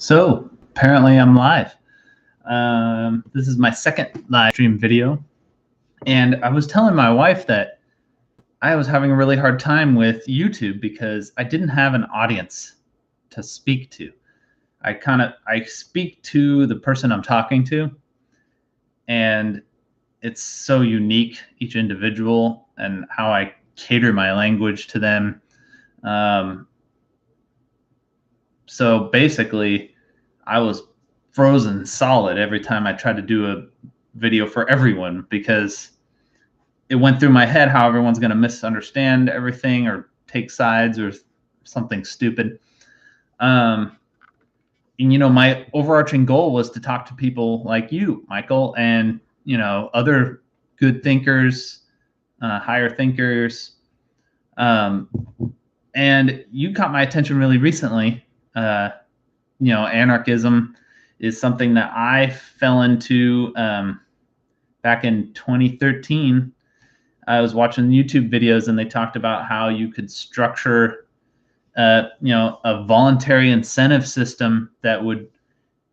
So apparently I'm live. This is my second live stream video. And I was telling my wife that I was having a really hard time with YouTube because I didn't have an audience to speak to. I speak to the person I'm talking to, and it's so unique, each individual, and how I cater my language to them. So basically, I was frozen solid every time I tried to do a video for everyone because it went through my head how everyone's going to misunderstand everything or take sides or something stupid. And my overarching goal was to talk to people like you, Michael, and other good thinkers, higher thinkers. And you caught my attention really recently. Anarchism is something that I fell into back in 2013. I was watching YouTube videos and they talked about how you could structure, a voluntary incentive system that would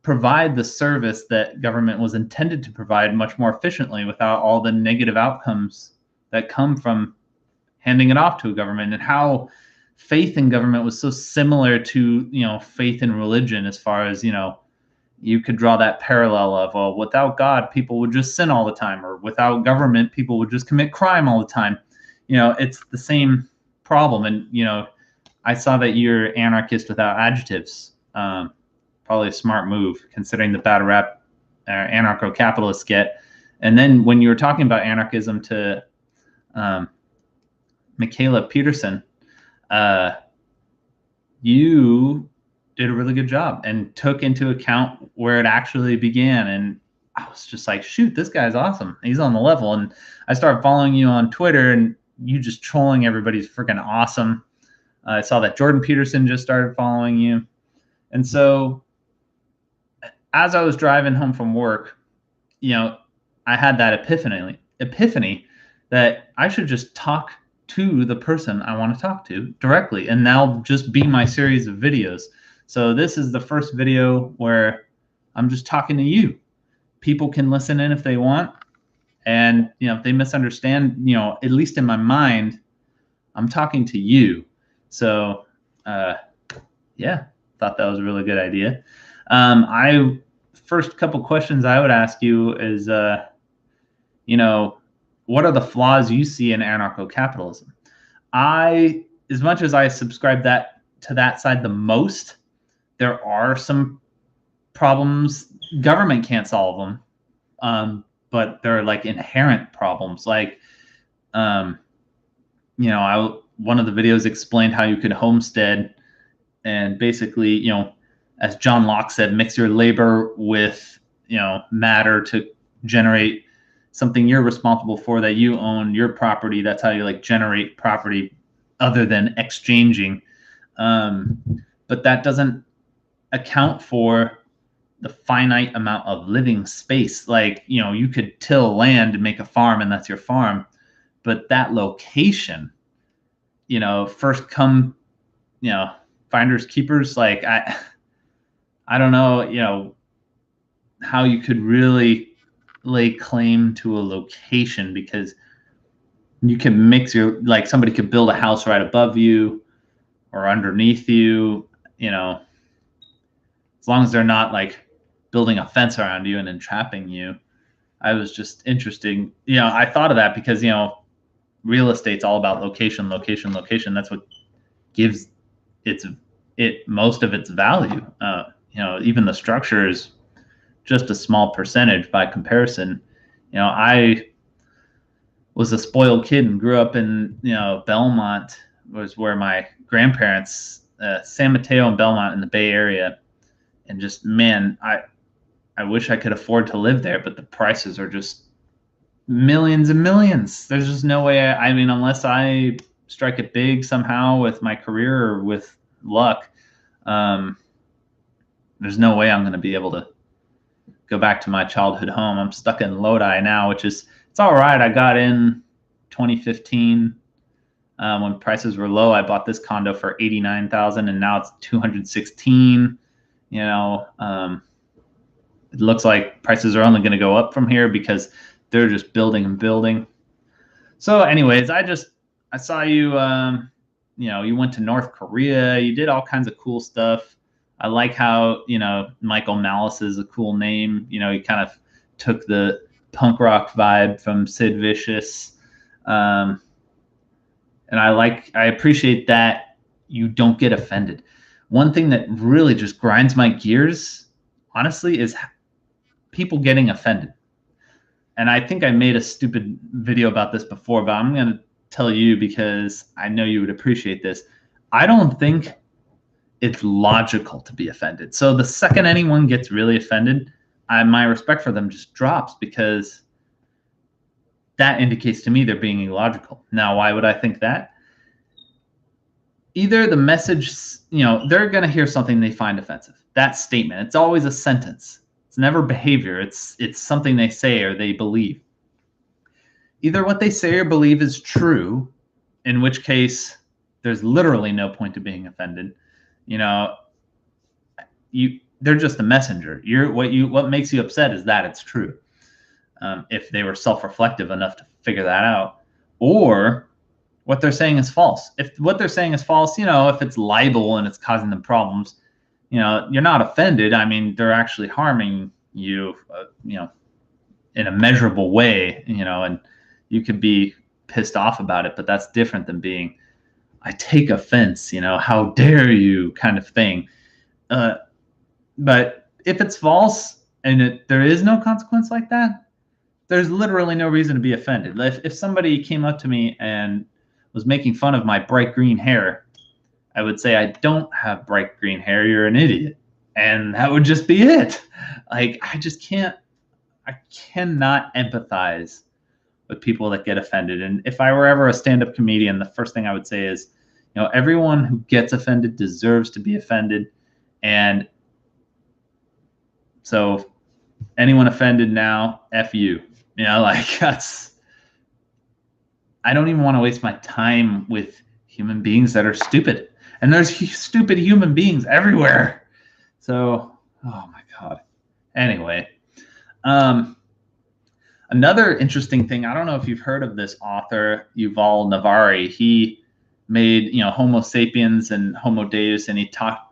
provide the service that government was intended to provide much more efficiently without all the negative outcomes that come from handing it off to a government, and how faith in government was so similar to faith in religion, as far as you could draw that parallel of, well, without God people would just sin all the time, or without government people would just commit crime all the time. It's the same problem. And I saw that you're anarchist without adjectives. Probably a smart move considering the bad rap anarcho-capitalists get. And then when you were talking about anarchism to Michaela Peterson, you did a really good job and took into account where it actually began. And I was just like, shoot, this guy's awesome. He's on the level. And I started following you on Twitter, and you just trolling everybody's freaking awesome. I saw that Jordan Peterson just started following you. And so as I was driving home from work, I had that epiphany that I should just talk to the person I want to talk to directly, and that'll just be my series of videos. So this is the first video where I'm just talking to you. People can listen in if they want, and if they misunderstand, at least in my mind, I'm talking to you. So yeah, thought that was a really good idea. First couple questions I would ask you is, what are the flaws you see in anarcho-capitalism? As much as I subscribe to that side the most, there are some problems. Government can't solve them, but they're like inherent problems. Like, one of the videos explained how you could homestead and basically, as John Locke said, mix your labor with, matter to generate something you're responsible for, that you own, your property. That's how you generate property other than exchanging. But that doesn't account for the finite amount of living space. You could till land and make a farm, and that's your farm. But that location, first come, finders keepers. I don't know, how you could really lay claim to a location, because you can mix somebody could build a house right above you or underneath you, as long as they're not building a fence around you and entrapping you. I was just interesting. I thought of that because, real estate's all about location. That's what gives it most of its value. Even the structure is just a small percentage by comparison. I was a spoiled kid and grew up in, Belmont was where my grandparents, San Mateo and Belmont in the Bay Area. And just, man, I wish I could afford to live there, but the prices are just millions and millions. There's just no way. I mean, unless I strike it big somehow with my career or with luck, there's no way I'm going to be able to go back to my childhood home. I'm stuck in Lodi now, it's all right. I got in 2015 when prices were low. I bought this condo for $89,000, and now it's $216,000. It looks like prices are only going to go up from here because they're just building and building. So anyways, I saw you, you went to North Korea, you did all kinds of cool stuff. I like how, Michael Malice is a cool name. He kind of took the punk rock vibe from Sid Vicious. Um, and I appreciate that you don't get offended. One thing that really just grinds my gears, honestly, is people getting offended. And I think I made a stupid video about this before, but I'm going to tell you because I know you would appreciate this. I don't think it's logical to be offended. So the second anyone gets really offended, my respect for them just drops because that indicates to me they're being illogical. Now, why would I think that? Either the message, they're going to hear something they find offensive. That statement, it's always a sentence. It's never behavior. It's something they say or they believe. Either what they say or believe is true, in which case there's literally no point to being offended. They're just a messenger. What makes you upset is that it's true. If they were self-reflective enough to figure that out, or what they're saying is false. If what they're saying is false, if it's libel and it's causing them problems, you're not offended. I mean, they're actually harming you, in a measurable way, and you could be pissed off about it, but that's different than being, I take offense, how dare you kind of thing. But if it's false and there is no consequence like that, there's literally no reason to be offended. If somebody came up to me and was making fun of my bright green hair, I would say, I don't have bright green hair, you're an idiot. And that would just be it. Like, I cannot empathize with people that get offended. And if I were ever a stand-up comedian, the first thing I would say is, everyone who gets offended deserves to be offended. And so anyone offended now, F you. That's, I don't even want to waste my time with human beings that are stupid. And there's stupid human beings everywhere. So, oh my God. Anyway, another interesting thing, I don't know if you've heard of this author, Yuval Navari. He made, Homo sapiens and Homo Deus, and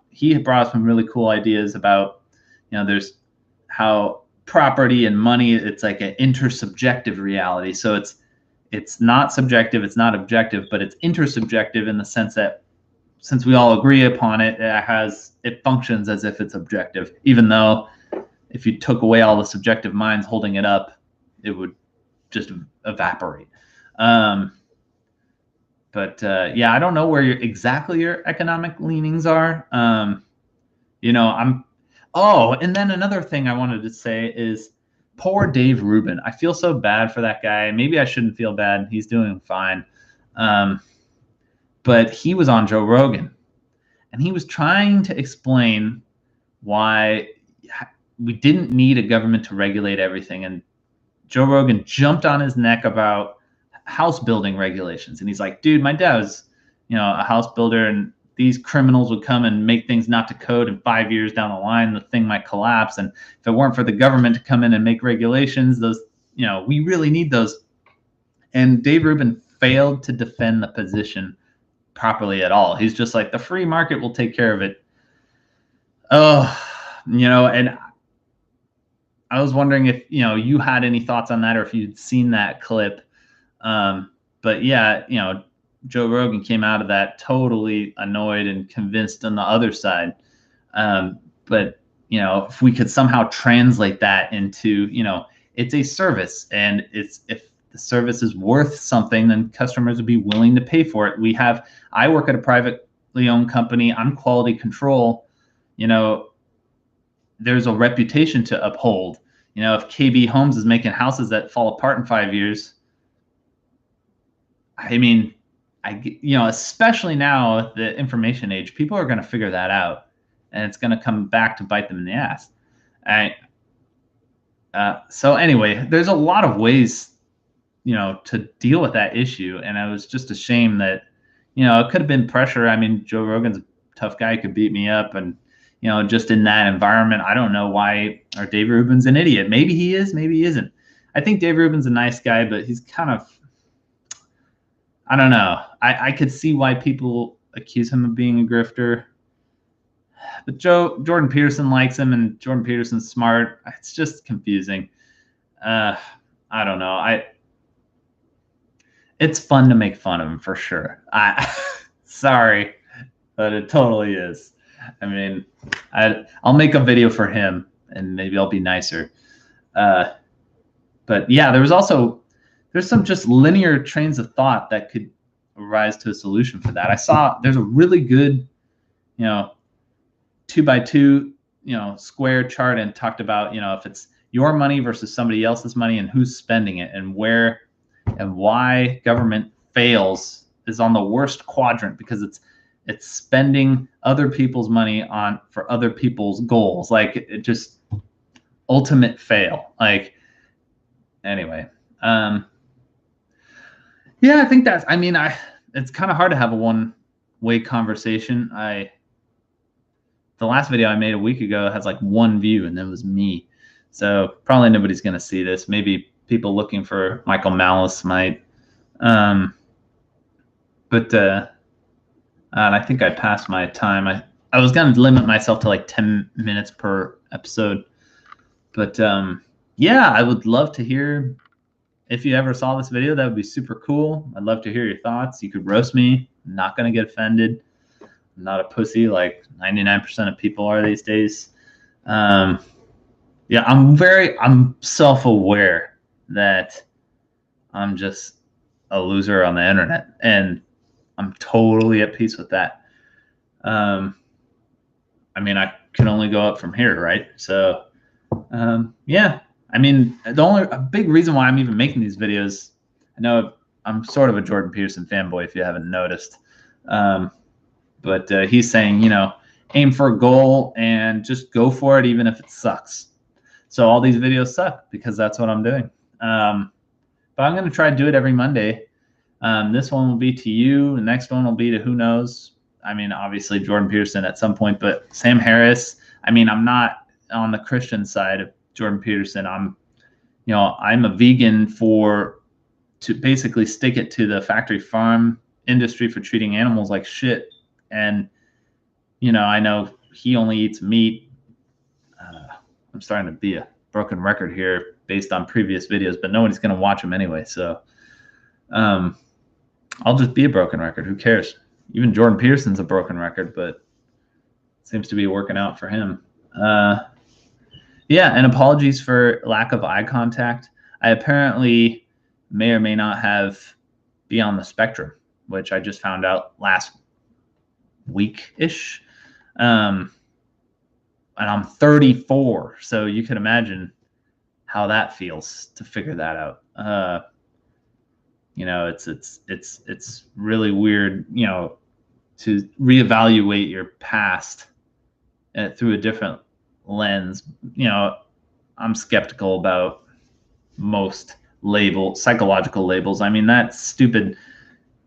he brought some really cool ideas about, there's how property and money, it's like an intersubjective reality. So it's not subjective, it's not objective, but it's intersubjective in the sense that since we all agree upon it, it functions as if it's objective, even though if you took away all the subjective minds holding it up, it would just evaporate. Yeah, I don't know where exactly your economic leanings are. And then another thing I wanted to say is poor Dave Rubin. I feel so bad for that guy. Maybe I shouldn't feel bad. He's doing fine. But he was on Joe Rogan, and he was trying to explain why we didn't need a government to regulate everything. And Joe Rogan jumped on his neck about house building regulations. And he's like, dude, my dad was, a house builder, and these criminals would come and make things not to code, and 5 years down the line, the thing might collapse. And if it weren't for the government to come in and make regulations, those, we really need those. And Dave Rubin failed to defend the position properly at all. He's just like, the free market will take care of it. And I was wondering if, you had any thoughts on that, or if you'd seen that clip. But yeah, Joe Rogan came out of that totally annoyed and convinced on the other side. But, if we could somehow translate that into, it's a service, and if the service is worth something, then customers would be willing to pay for it. I work at a privately owned company. I'm quality control. There's a reputation to uphold. If KB Homes is making houses that fall apart in 5 years, I mean, especially now at the information age, people are going to figure that out, and it's going to come back to bite them in the ass. So anyway, there's a lot of ways, to deal with that issue. And I was just ashamed that, it could have been pressure. I mean, Joe Rogan's a tough guy, he could beat me up, and, just in that environment. I don't know why, or Dave Rubin's an idiot. Maybe he is, maybe he isn't. I think Dave Rubin's a nice guy, but he's kind of, I don't know. I could see why people accuse him of being a grifter. But Jordan Peterson likes him, and Jordan Peterson's smart. It's just confusing. I don't know. It's fun to make fun of him for sure. Sorry, but it totally is. I mean, I'll make a video for him, and maybe I'll be nicer. But yeah, there's some just linear trains of thought that could rise to a solution for that. I saw there's a really good, 2x2, square chart, and talked about, if it's your money versus somebody else's money and who's spending it and where and why government fails is on the worst quadrant, because it's spending other people's money for other people's goals. Like, it just ultimate fail. Like, anyway, yeah, I think it's kind of hard to have a one-way conversation. The last video I made a week ago has like 1 view, and that was me. So probably nobody's going to see this. Maybe people looking for Michael Malice might. And I think I passed my time. I was going to limit myself to like 10 minutes per episode. But yeah, I would love to hear if you ever saw this video. That would be super cool. I'd love to hear your thoughts. You could roast me. I'm not going to get offended. I'm not a pussy like 99% of people are these days. Yeah, I'm self-aware that I'm just a loser on the internet, and I'm totally at peace with that. I mean, I can only go up from here, right? So, yeah. I mean, a big reason why I'm even making these videos, I know I'm sort of a Jordan Peterson fanboy, if you haven't noticed. But he's saying, aim for a goal and just go for it, even if it sucks. So all these videos suck because that's what I'm doing. But I'm going to try to do it every Monday. This one will be to you. The next one will be to who knows. I mean, obviously Jordan Peterson at some point, but Sam Harris. I mean, I'm not on the Christian side of Jordan Peterson. I'm a vegan to basically stick it to the factory farm industry for treating animals like shit. And, I know he only eats meat. I'm starting to be a broken record here based on previous videos, but nobody's going to watch them anyway. So I'll just be a broken record. Who cares? Even Jordan Peterson's a broken record, but it seems to be working out for him. Yeah, and apologies for lack of eye contact. I apparently may or may not be on the spectrum, which I just found out last week-ish. And I'm 34, so you can imagine how that feels to figure that out. It's really weird, to reevaluate your past through a different lens. I'm skeptical about most psychological labels. I mean, that stupid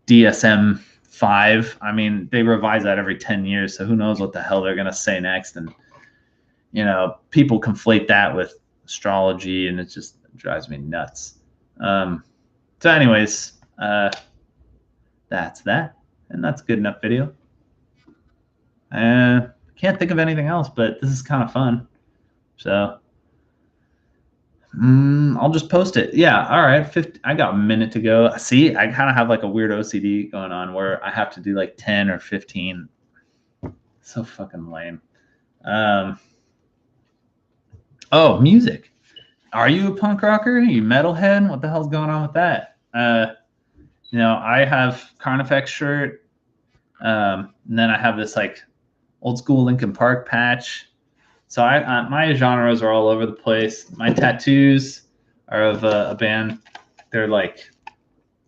DSM-5, I mean, they revise that every 10 years, so who knows what the hell they're going to say next. And people conflate that with astrology, and it just drives me nuts. So anyways, that's that, and that's a good enough video. Can't think of anything else, but this is kind of fun, so I'll just post it. Yeah, all right. I got a minute to go. See, I kind of have like a weird OCD going on where I have to do like 10 or 15. So fucking lame. Oh, music. Are you a punk rocker? Are you metalhead? What the hell's going on with that? I have Carnifex shirt. And then I have this like old school Linkin Park patch. So my genres are all over the place. My tattoos are of a band. They're like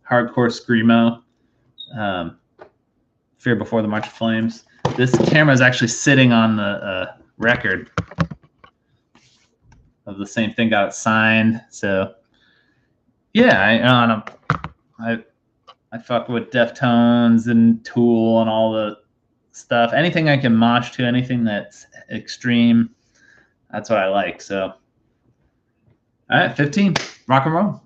hardcore screamo. Fear Before the March of Flames. This camera is actually sitting on the record of the same thing. Got it signed. So yeah, I fuck with Deftones and Tool and all the stuff. Anything I can mosh to, anything that's extreme, that's what I like. So, all right, 15, rock and roll.